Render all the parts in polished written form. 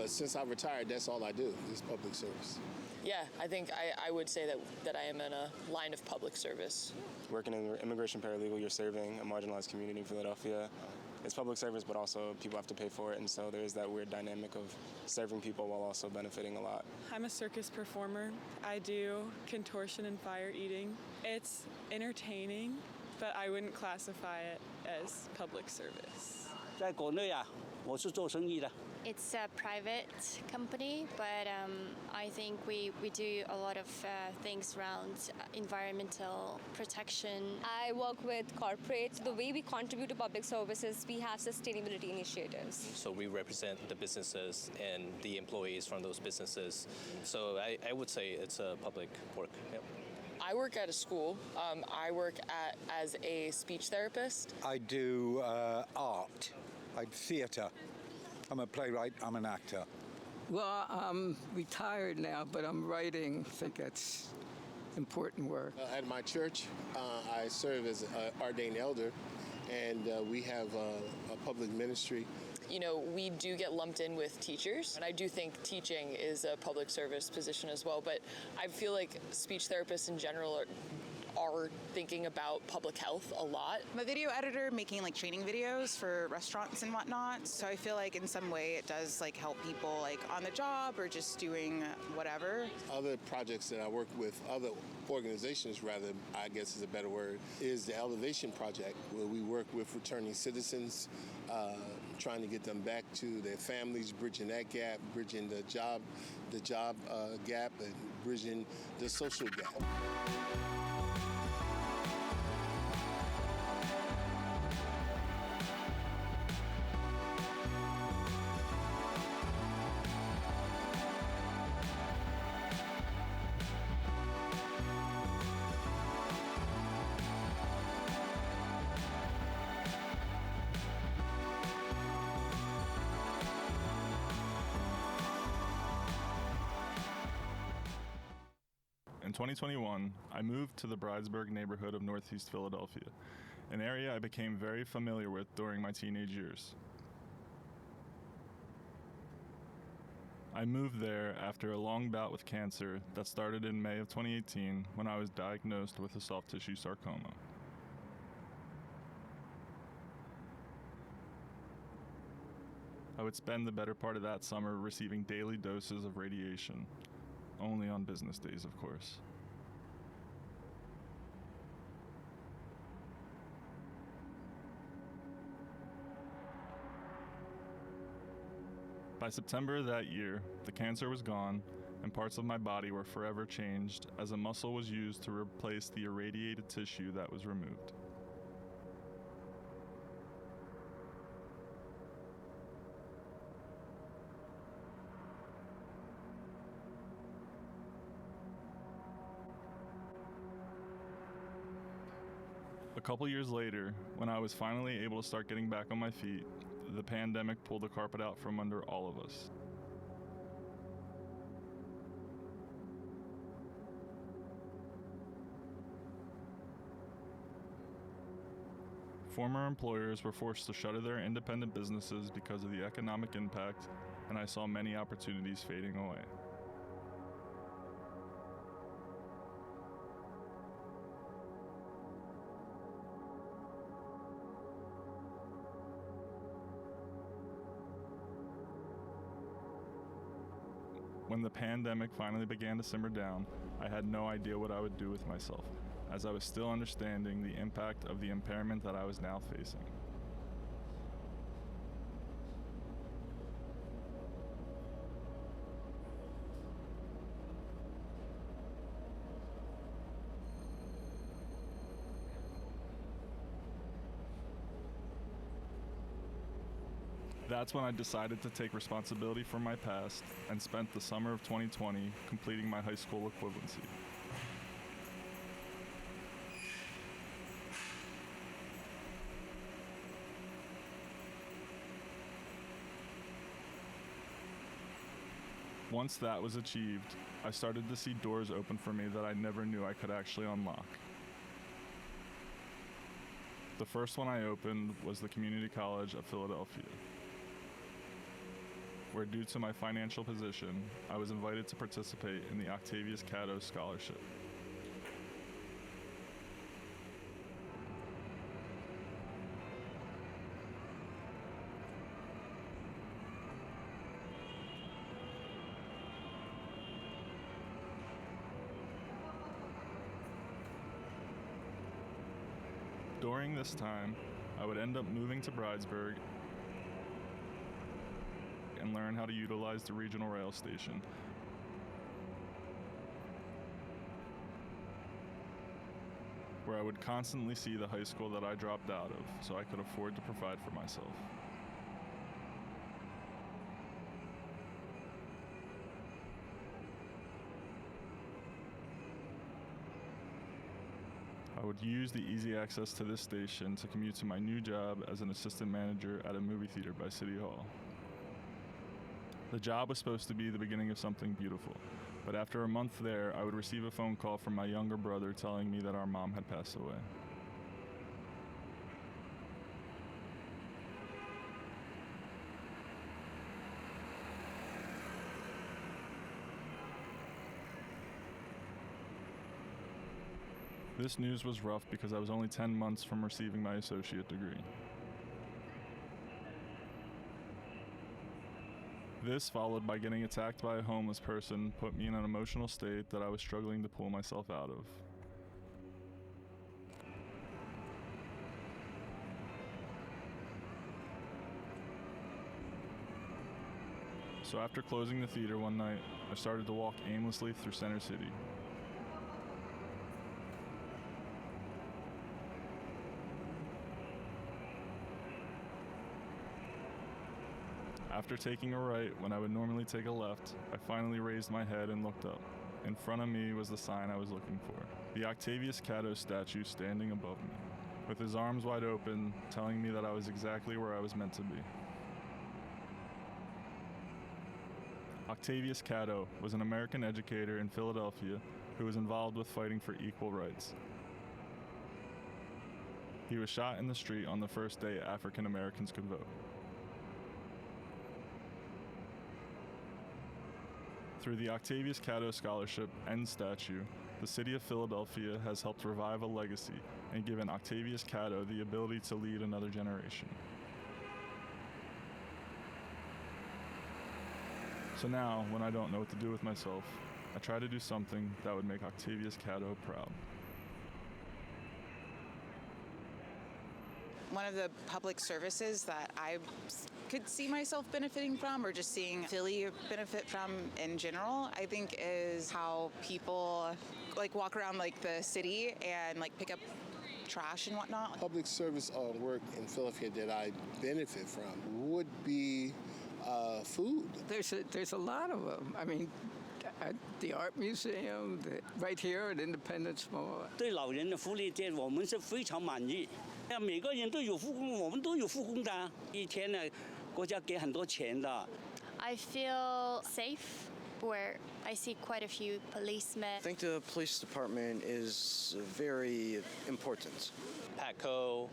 but since I retired, that's all I do is public service. Yeah, I think I would say that I am in a line of public service. Working in immigration paralegal, you're serving a marginalized community in Philadelphia. It's public service, but also people have to pay for it, and so there's that weird dynamic of serving people while also benefiting a lot. I'm a circus performer. I do contortion and fire eating. It's entertaining, but I wouldn't classify it as public service. 在国内啊，我是做生意的。 It's a private company, but I think we do a lot of things around environmental protection. I work with corporates. The way we contribute to public services, we have sustainability initiatives. So we represent the businesses and the employees from those businesses. So I would say it's a public work. Yep. I work at a school. I work as a speech therapist. I do art. I do theatre. I'm a playwright, I'm an actor. Well, I'm retired now, but I'm writing. I think that's important work. At my church, I serve as an ordained elder, and we have a public ministry. You know, we do get lumped in with teachers, and I do think teaching is a public service position as well, but I feel like speech therapists in general are thinking about public health a lot. I'm a video editor making like training videos for restaurants and whatnot. So I feel like in some way it does like help people like on the job or just doing whatever. Other projects that I work with, other organizations rather, I guess is a better word, is the Elevation Project, where we work with returning citizens, trying to get them back to their families, bridging that gap, bridging the job gap, and bridging the social gap. In 2021, I moved to the Bridesburg neighborhood of Northeast Philadelphia, an area I became very familiar with during my teenage years. I moved there after a long bout with cancer that started in May of 2018 when I was diagnosed with a soft tissue sarcoma. I would spend the better part of that summer receiving daily doses of radiation. Only on business days, of course. By September of that year, the cancer was gone, and parts of my body were forever changed as a muscle was used to replace the irradiated tissue that was removed. A couple years later, when I was finally able to start getting back on my feet, the pandemic pulled the carpet out from under all of us. Former employers were forced to shutter their independent businesses because of the economic impact, and I saw many opportunities fading away. When the pandemic finally began to simmer down, I had no idea what I would do with myself, as I was still understanding the impact of the impairment that I was now facing. That's when I decided to take responsibility for my past and spent the summer of 2020 completing my high school equivalency. Once that was achieved, I started to see doors open for me that I never knew I could actually unlock. The first one I opened was the Community College of Philadelphia. where due to my financial position, I was invited to participate in the Octavious Catto Scholarship. During this time, I would end up moving to Bridesburg and learn how to utilize the regional rail station. Where I would constantly see the high school that I dropped out of, so I could afford to provide for myself. I would use the easy access to this station to commute to my new job as an assistant manager at a movie theater by City Hall. The job was supposed to be the beginning of something beautiful, but after a month there, I would receive a phone call from my younger brother telling me that our mom had passed away. This news was rough because I was only 10 months from receiving my associate degree. This, followed by getting attacked by a homeless person, put me in an emotional state that I was struggling to pull myself out of. So after closing the theater one night, I started to walk aimlessly through Center City. After taking a right when I would normally take a left, I finally raised my head and looked up. In front of me was the sign I was looking for, the Octavious Catto statue standing above me, with his arms wide open, telling me that I was exactly where I was meant to be. Octavious Catto was an American educator in Philadelphia who was involved with fighting for equal rights. He was shot in the street on the first day African Americans could vote. Through the Octavious Catto Scholarship and statue, the city of Philadelphia has helped revive a legacy and given Octavious Catto the ability to lead another generation. So now, when I don't know what to do with myself, I try to do something that would make Octavious Catto proud. One of the public services that I could see myself benefiting from, or just seeing Philly benefit from in general, I think is how people like walk around like the city and like pick up trash and whatnot. Public service work in Philadelphia that I benefit from would be food. There's a lot of them. I mean, at the art museum, right here at Independence Mall. 对老人的福利这我们是非常满意。每个人都有复工，我们都有复工的。一天呢，国家给很多钱的。I feel safe where I see quite a few policemen. I think the police department is very important. PACO,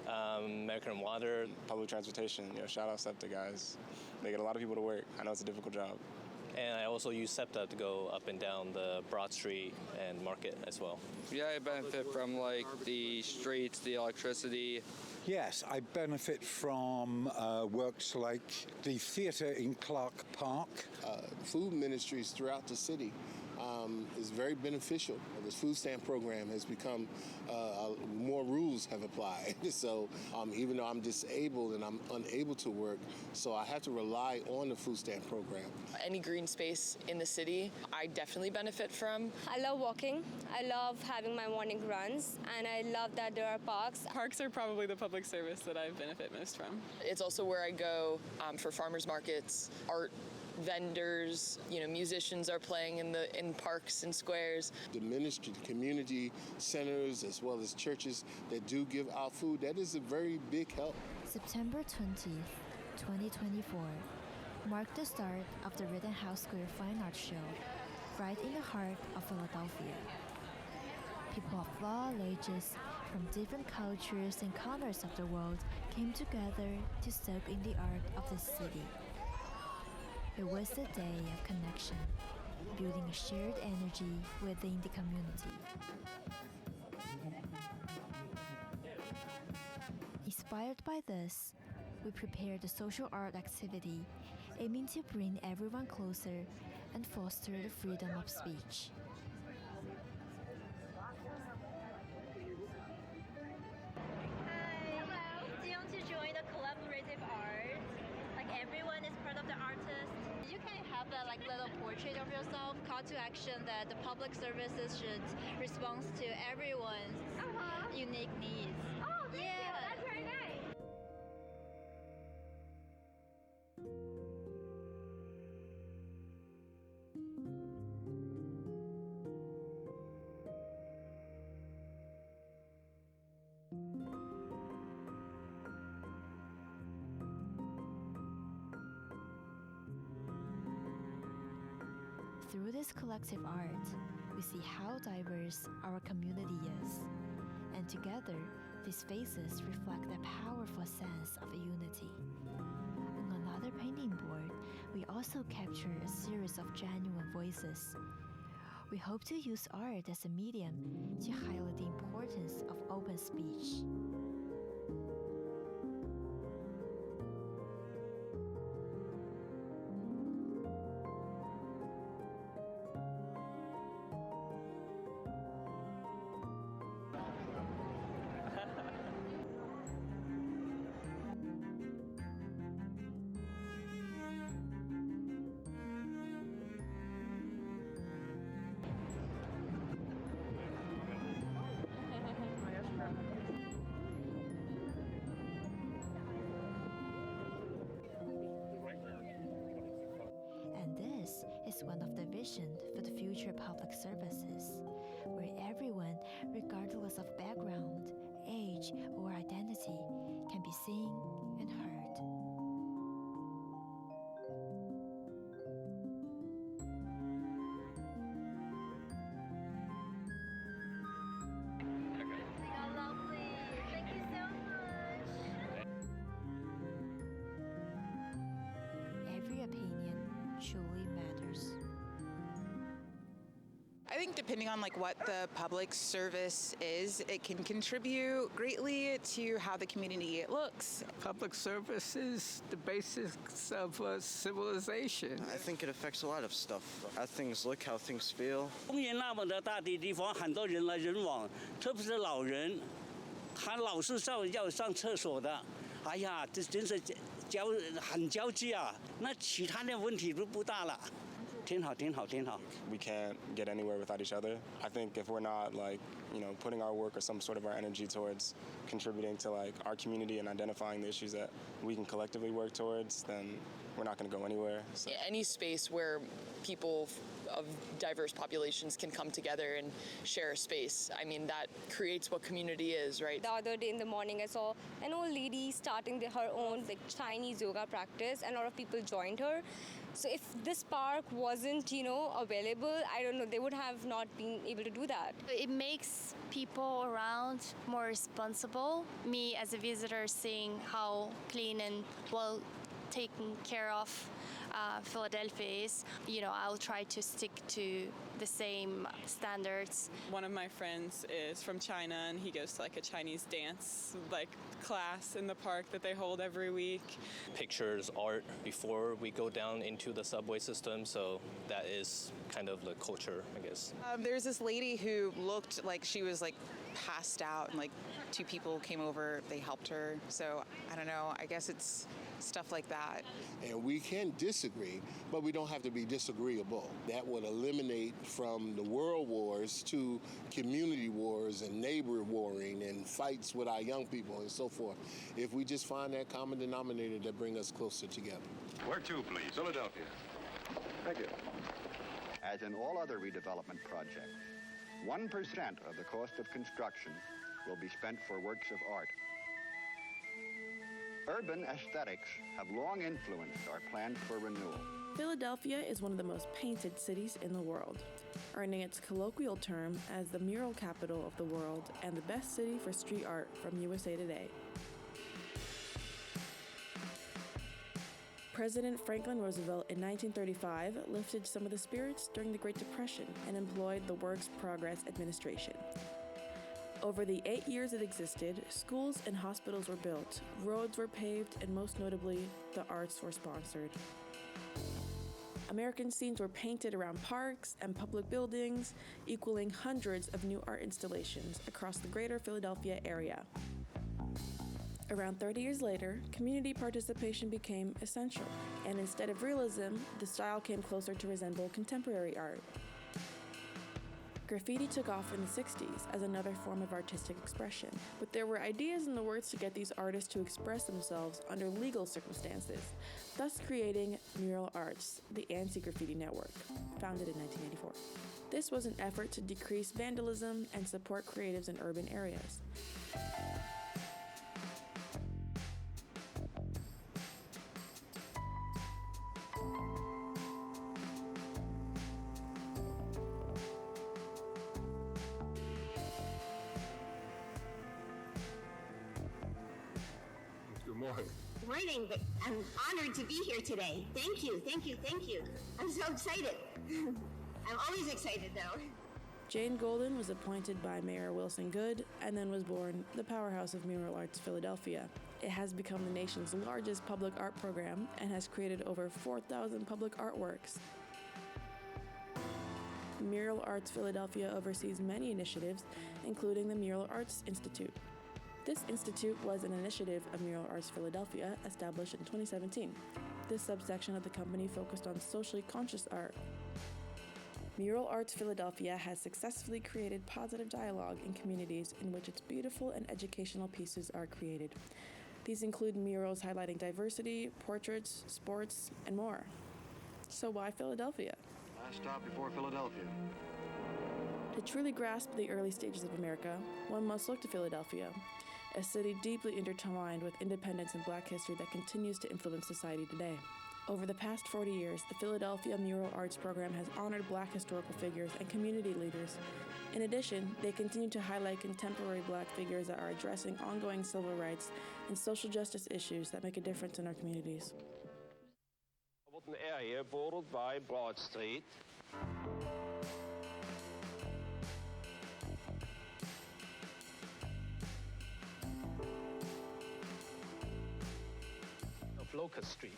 American Water. Public transportation, shout out SEPTA guys. They get a lot of people to work. I know it's a difficult job. And I also use SEPTA to go up and down the Broad Street and Market as well. Yeah, I benefit from like the streets, the electricity. Yes, I benefit from works like the theatre in Clark Park. Food ministries throughout the city is very beneficial. This food stamp program has become, more rules have applied. So even though I'm disabled and I'm unable to work, so I have to rely on the food stamp program. Any green space in the city, I definitely benefit from. I love walking. I love having my morning runs, and I love that there are parks. Parks are probably the public service that I benefit most from. It's also where I go for farmers markets, art vendors, musicians are playing in parks and squares. The ministry, the community centers, as well as churches that do give out food, that is a very big help. September 20th, 2024, marked the start of the Rittenhouse Square Fine Arts Show, right in the heart of Philadelphia. People of all ages, from different cultures and corners of the world, came together to soak in the art of the city. It was a day of connection, building a shared energy within the community. Inspired by this, we prepared a social art activity aiming to bring everyone closer and foster the freedom of speech. Hello. Do you want to join the collaborative art? Like everyone is part of the artist. You can have a little portrait of yourself. Call to action that the public services should respond to everyone's unique needs. Oh, thank you. That's very nice. Through this collective art, we see how diverse our community is. And together, these faces reflect a powerful sense of unity. On another painting board, we also capture a series of genuine voices. We hope to use art as a medium to highlight the importance of open speech. And this is one of the visions for the future public services, where everyone, regardless of background, age, or identity, can be seen and heard. Oh, lovely. Thank you so much. Every opinion truly matters. I think depending on what the public service is, it can contribute greatly to how the community looks. Public service is the basics of civilization. I think it affects a lot of stuff. How things look, how things feel. 公园那么的大的地方，很多人来人往，特别是老人，他老是要上厕所的。哎呀，这真是很焦急啊！那其他的问题都不大了。 挺好，挺好，挺好。 We can't get anywhere without each other. I think if we're not putting our work or some sort of our energy towards contributing to our community and identifying the issues that we can collectively work towards, then we're not going to go anywhere. So. Any space where people of diverse populations can come together and share a space, I mean, that creates what community is, right? The other day in the morning, I saw an old lady starting her own Chinese yoga practice, and a lot of people joined her. So if this park wasn't, available, I don't know, they would have not been able to do that. It makes people around more responsible. Me as a visitor seeing how clean and well taken care of Philadelphia is, I'll try to stick to the same standards. One of my friends is from China, and he goes to a Chinese dance class in the park that they hold every week. Pictures, art before we go down into the subway system, so that is kind of the culture, I guess. There's this lady who looked like she was passed out, and two people came over, they helped her. So I don't know, I guess it's stuff like that. And we can disagree, but we don't have to be disagreeable. That would eliminate from the world wars to community wars and neighbor warring and fights with our young people and so forth. If we just find that common denominator that bring us closer together. Where to, please? Philadelphia. Thank you. As in all other redevelopment projects, 1% of the cost of construction will be spent for works of art. Urban aesthetics have long influenced our plans for renewal. Philadelphia is one of the most painted cities in the world, earning its colloquial term as the mural capital of the world and the best city for street art from USA Today. President Franklin Roosevelt in 1935 lifted some of the spirits during the Great Depression and employed the Works Progress Administration. Over the 8 years it existed, schools and hospitals were built, roads were paved, and most notably, the arts were sponsored. American scenes were painted around parks and public buildings, equaling hundreds of new art installations across the greater Philadelphia area. Around 30 years later, community participation became essential, and instead of realism, the style came closer to resemble contemporary art. Graffiti took off in the 60s as another form of artistic expression, but there were ideas in the works to get these artists to express themselves under legal circumstances, thus creating Mural Arts, the Anti-Graffiti Network, founded in 1984. This was an effort to decrease vandalism and support creatives in urban areas. Morning, but I'm honored to be here today. Thank you, thank you, thank you. I'm so excited. I'm always excited, though. Jane Golden was appointed by Mayor Wilson Goode, and then was born the powerhouse of Mural Arts Philadelphia. It has become the nation's largest public art program and has created over 4,000 public artworks. Mural Arts Philadelphia oversees many initiatives, including the Mural Arts Institute. This institute was an initiative of Mural Arts Philadelphia, established in 2017. This subsection of the company focused on socially conscious art. Mural Arts Philadelphia has successfully created positive dialogue in communities in which its beautiful and educational pieces are created. These include murals highlighting diversity, portraits, sports, and more. So why Philadelphia? Last stop before Philadelphia. To truly grasp the early stages of America, one must look to Philadelphia, a city deeply intertwined with independence and Black history that continues to influence society today. Over the past 40 years, the Philadelphia Mural Arts Program has honored Black historical figures and community leaders. In addition, they continue to highlight contemporary Black figures that are addressing ongoing civil rights and social justice issues that make a difference in our communities. An area bordered by Broad Street. Of Locust Street.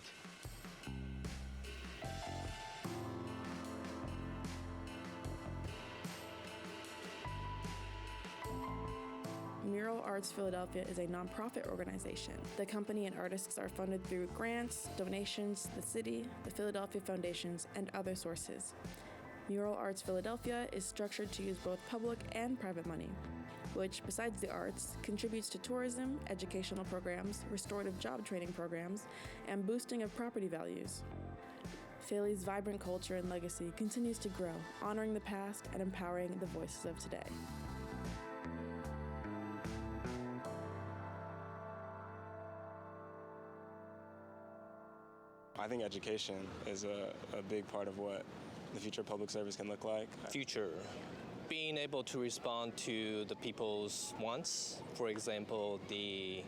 Mural Arts Philadelphia is a nonprofit organization. The company and artists are funded through grants, donations, the city, the Philadelphia Foundations, and other sources. Mural Arts Philadelphia is structured to use both public and private money, which, besides the arts, contributes to tourism, educational programs, restorative job training programs, and boosting of property values. Philly's vibrant culture and legacy continues to grow, honoring the past and empowering the voices of today. I think education is a big part of what the future of public service can look like. Future. Being able to respond to the people's wants. For example, the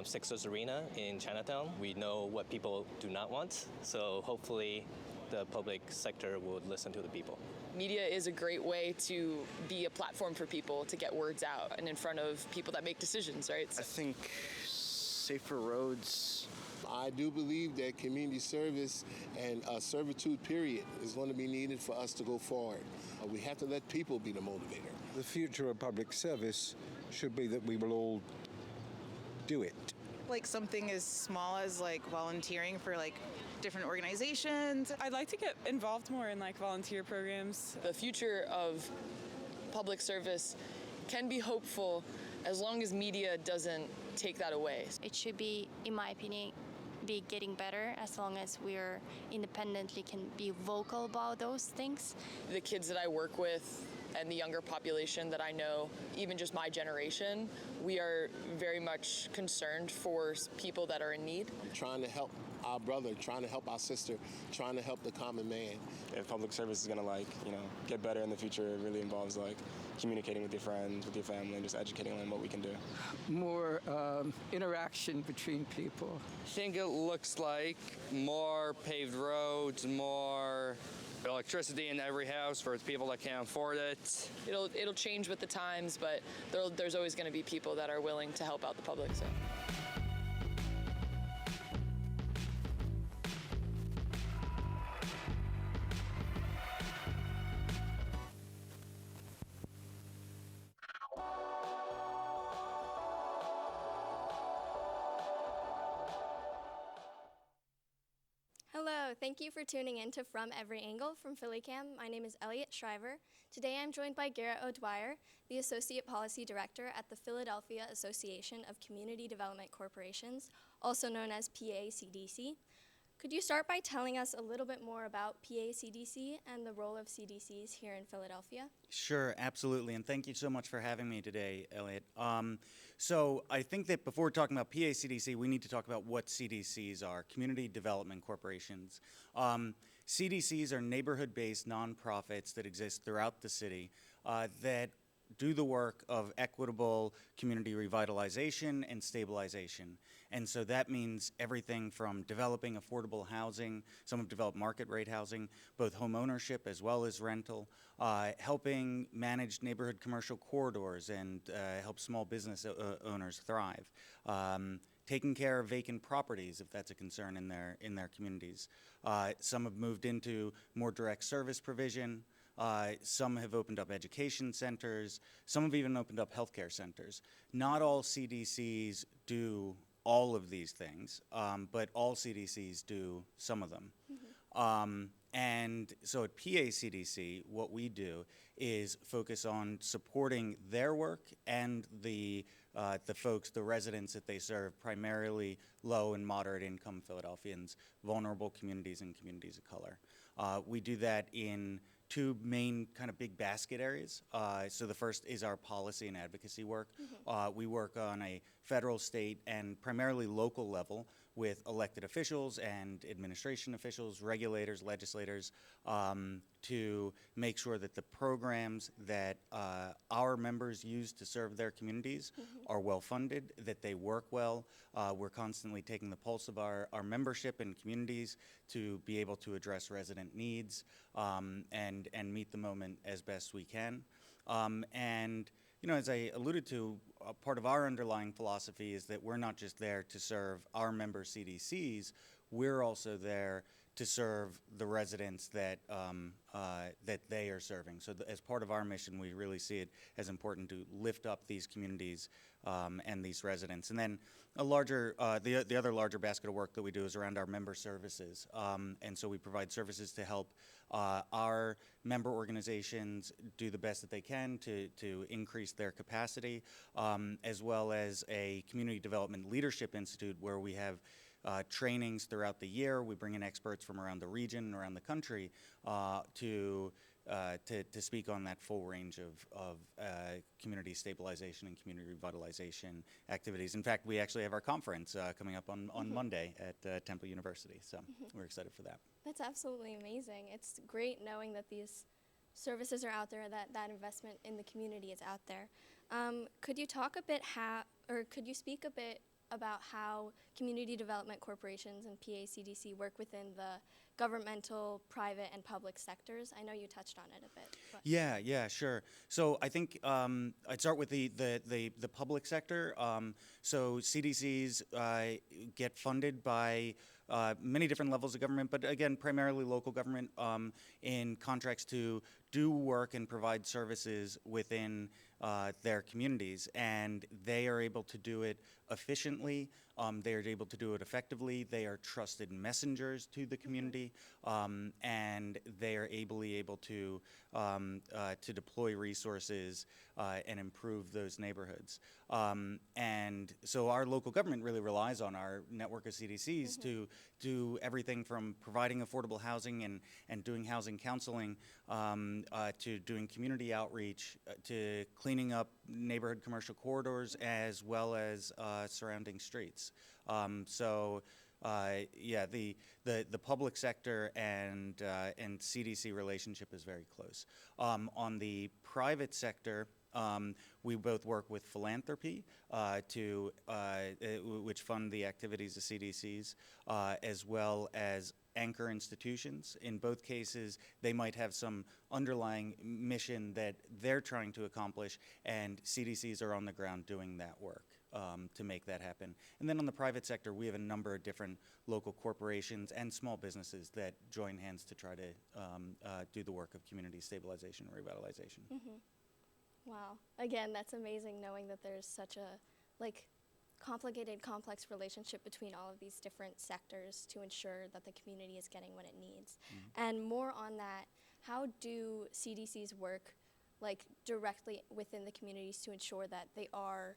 Sixers Arena in Chinatown. We know what people do not want, so hopefully the public sector would listen to the people. Media is a great way to be a platform for people to get words out and in front of people that make decisions, right? I think safer roads. I do believe that community service and servitude period is going to be needed for us to go forward. We have to let people be the motivator. The future of public service should be that we will all do it. Like something as small as like volunteering for like different organizations. I'd like to get involved more in like volunteer programs. The future of public service can be hopeful as long as media doesn't take that away. It should be, in my opinion, be getting better as long as we're independently can be vocal about those things. The kids that I work with and the younger population that I know, even just my generation, we are very much concerned for people that are in need. I'm trying to help our brother, trying to help our sister, trying to help the common man. If public service is gonna get better in the future, it really involves communicating with your friends, with your family, and just educating them on what we can do. More interaction between people. I think it looks like more paved roads, more electricity in every house for people that can't afford it. It'll change with the times, but there's always going to be people that are willing to help out the public. So. Hello, thank you for tuning in to From Every Angle from PhillyCAM. My name is Elliet Schriver. Today I'm joined by Garret O'Dwyer, the Associate Policy Director at the Philadelphia Association of Community Development Corporations, also known as PACDC. Could you start by telling us a little bit more about PACDC and the role of CDCs here in Philadelphia? Sure, absolutely, and thank you so much for having me today, Elliot. So I think that before talking about PACDC, we need to talk about what CDCs are, Community Development Corporations. CDCs are neighborhood-based nonprofits that exist throughout the city that do the work of equitable community revitalization and stabilization. And so that means everything from developing affordable housing, some have developed market rate housing, both home ownership as well as rental, helping manage neighborhood commercial corridors and help small business owners thrive, taking care of vacant properties if that's a concern in their communities. Some have moved into more direct service provision. Some have opened up education centers. Some have even opened up healthcare centers. Not all CDCs do all of these things, but all CDCs do some of them. And so at PACDC, what we do is focus on supporting their work and the folks, the residents that they serve, primarily low and moderate income Philadelphians, vulnerable communities, and communities of color. We do that in two main kind of big basket areas. So the first is our policy and advocacy work. We work on a federal, state, and primarily local level with elected officials and administration officials, regulators, legislators, to make sure that the programs that our members use to serve their communities are well funded, that they work well. We're constantly taking the pulse of our membership and communities to be able to address resident needs and meet the moment as best we can. And you know, as I alluded to, part of our underlying philosophy is that we're not just there to serve our member CDCs, we're also there to serve the residents that that they are serving. So as part of our mission, we really see it as important to lift up these communities and these residents. And then a larger, the other larger basket of work that we do is around our member services. And so we provide services to help our member organizations do the best that they can to increase their capacity, as well as a community development leadership institute where we have trainings throughout the year. We bring in experts from around the region and around the country to speak on that full range of community stabilization and community revitalization activities. In fact, we actually have our conference coming up on Monday at Temple University, so we're excited for that. That's absolutely amazing. It's great knowing that these services are out there, that investment in the community is out there. Could you talk a bit could you speak a bit about how community development corporations and PACDC work within the governmental, private, and public sectors? I know you touched on it a bit. But. Yeah, sure. So I think I'd start with the public sector. So CDCs get funded by many different levels of government, but again, primarily local government in contracts to do work and provide services within their communities, and they are able to do it efficiently. They are able to do it effectively. They are trusted messengers to the community, and they are able to deploy resources and improve those neighborhoods. And so our local government really relies on our network of CDCs to do everything from providing affordable housing and doing housing counseling to doing community outreach, to cleaning up neighborhood commercial corridors as well as surrounding streets. So The public sector and CDC relationship is very close. On the private sector, we both work with philanthropy which fund the activities of CDCs, as well as anchor institutions. In both cases, they might have some underlying mission that they're trying to accomplish, and CDCs are on the ground doing that work to make that happen. And then on the private sector, we have a number of different local corporations and small businesses that join hands to try to do the work of community stabilization and revitalization. Mm-hmm. Wow. Again, that's amazing knowing that there's such a complicated, complex relationship between all of these different sectors to ensure that the community is getting what it needs. Mm-hmm. And more on that, how do CDCs work directly within the communities to ensure that they are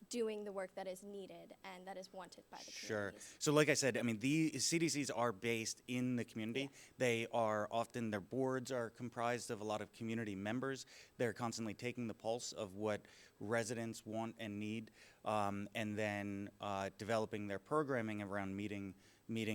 doing the work that is needed and that is wanted by the communities? Sure. So like I said, I mean, the CDCs are based in the community. Yeah. They are often, their boards are comprised of a lot of community members. They're constantly taking the pulse of what residents want and need, and then developing their programming around meeting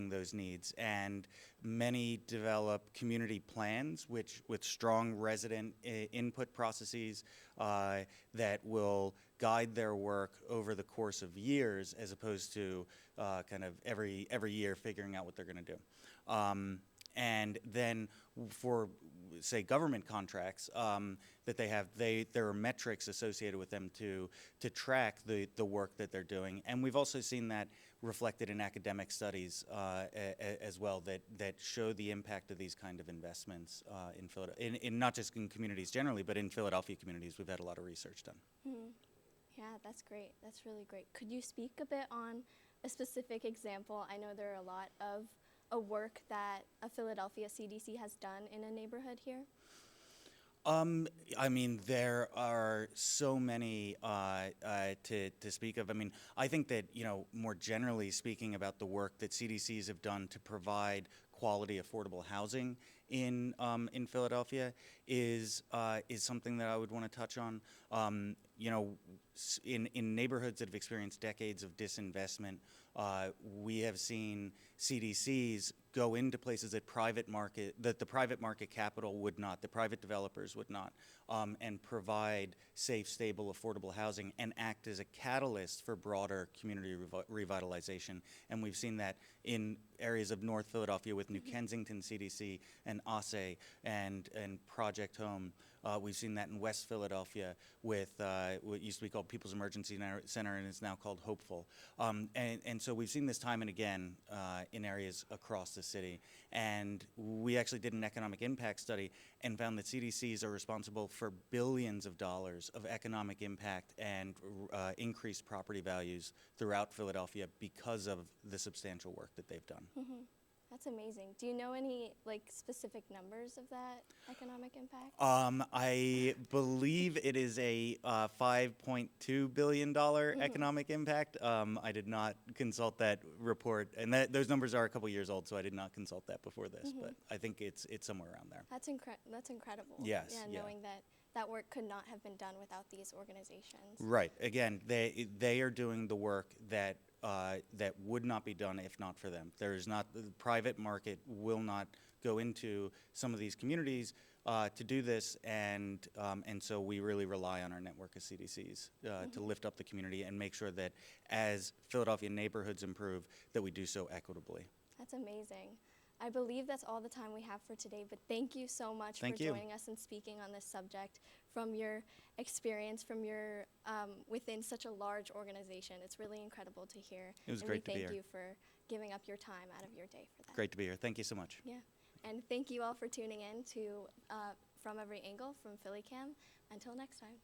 those needs. And many develop community plans with strong resident input processes that will guide their work over the course of years, as opposed to kind of every year figuring out what they're going to do. And then for, say, government contracts that they have, there are metrics associated with them to track the work that they're doing. And we've also seen that reflected in academic studies as well that show the impact of these kind of investments in Philadelphia, in not just in communities generally, but in Philadelphia communities. We've had a lot of research done. Mm-hmm. Yeah, that's great. That's really great. Could you speak a bit on a specific example? I know there are a lot of work that a Philadelphia CDC has done in a neighborhood here. I mean, there are so many to speak of. I mean, I think that, more generally speaking about the work that CDCs have done to provide quality, affordable housing in Philadelphia is something that I would want to touch on. In neighborhoods that have experienced decades of disinvestment, we have seen CDCs go into places that the private market capital would not, the private developers would not, and provide safe, stable, affordable housing and act as a catalyst for broader community revitalization. And we've seen that in areas of North Philadelphia with New Kensington CDC and ASE and Project Home. We've seen that in West Philadelphia with what used to be called People's Emergency Center and is now called Hopeful. And so we've seen this time and again in areas across the city. And we actually did an economic impact study and found that CDCs are responsible for billions of dollars of economic impact and increased property values throughout Philadelphia because of the substantial work that they've done. Mm-hmm. That's amazing. Do you know any specific numbers of that economic impact? I believe it is a $5.2 billion economic impact. I did not consult that report, and those numbers are a couple years old, so I did not consult that before this. But I think it's somewhere around there. That's incredible. Yes. Yeah, knowing that work could not have been done without these organizations. Right. Again, they are doing the work that would not be done if not for them. There is not, the private market will not go into some of these communities to do this, and so we really rely on our network of CDCs to lift up the community and make sure that as Philadelphia neighborhoods improve, that we do so equitably. That's amazing. I believe that's all the time we have for today, but thank you so much for joining us and speaking on this subject from your experience, from your within such a large organization. It's really incredible to hear. It was great to be here. Thank you for giving up your time out of your day for that. Great to be here. Thank you so much. Yeah, and thank you all for tuning in to From Every Angle from PhillyCAM. Until next time.